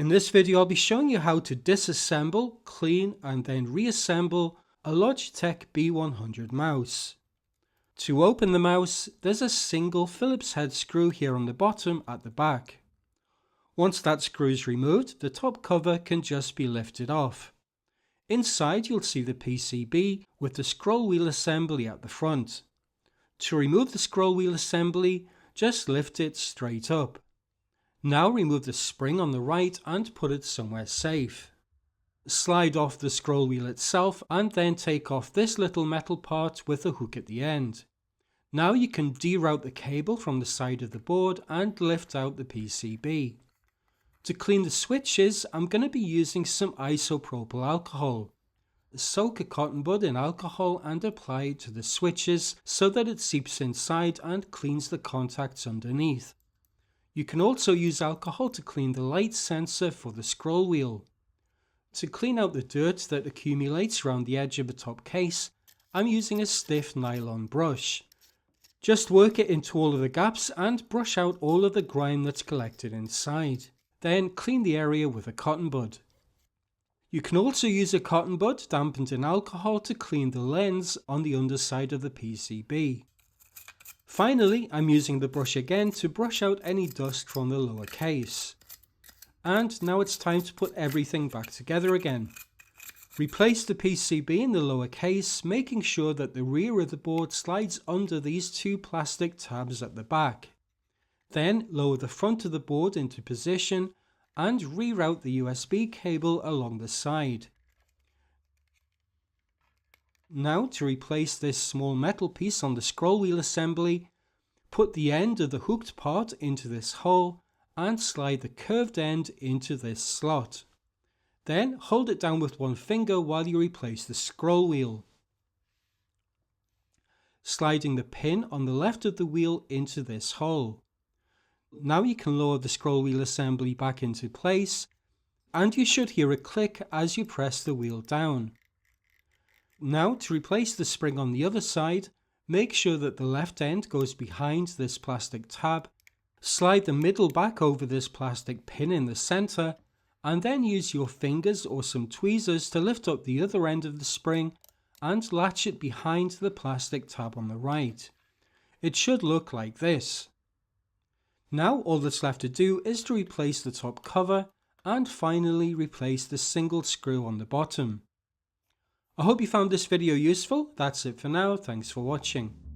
In this video I'll be showing you how to disassemble, clean and then reassemble a Logitech B100 mouse. To open the mouse, there's a single Phillips head screw here on the bottom at the back. Once that screw is removed, the top cover can just be lifted off. Inside you'll see the PCB with the scroll wheel assembly at the front. To remove the scroll wheel assembly, just lift it straight up. Now remove the spring on the right and put it somewhere safe. Slide off the scroll wheel itself and then take off this little metal part with a hook at the end. Now you can deroute the cable from the side of the board and lift out the PCB. To clean the switches, I'm going to be using some isopropyl alcohol. Soak a cotton bud in alcohol and apply it to the switches so that it seeps inside and cleans the contacts underneath. You can also use alcohol to clean the light sensor for the scroll wheel. To clean out the dirt that accumulates around the edge of the top case, I'm using a stiff nylon brush. Just work it into all of the gaps and brush out all of the grime that's collected inside. Then clean the area with a cotton bud. You can also use a cotton bud dampened in alcohol to clean the lens on the underside of the PCB. Finally, I'm using the brush again to brush out any dust from the lower case. And now it's time to put everything back together again. Replace the PCB in the lower case, making sure that the rear of the board slides under these two plastic tabs at the back. Then lower the front of the board into position and reroute the USB cable along the side. Now to replace this small metal piece on the scroll wheel assembly, put the end of the hooked part into this hole and slide the curved end into this slot. Then hold it down with one finger while you replace the scroll wheel. Sliding the pin on the left of the wheel into this hole. Now you can lower the scroll wheel assembly back into place and you should hear a click as you press the wheel down. Now to replace the spring on the other side, make sure that the left end goes behind this plastic tab, slide the middle back over this plastic pin in the center, and then use your fingers or some tweezers to lift up the other end of the spring and latch it behind the plastic tab on the right. It should look like this. Now all that's left to do is to replace the top cover and finally replace the single screw on the bottom. I hope you found this video useful. That's it for now. Thanks for watching.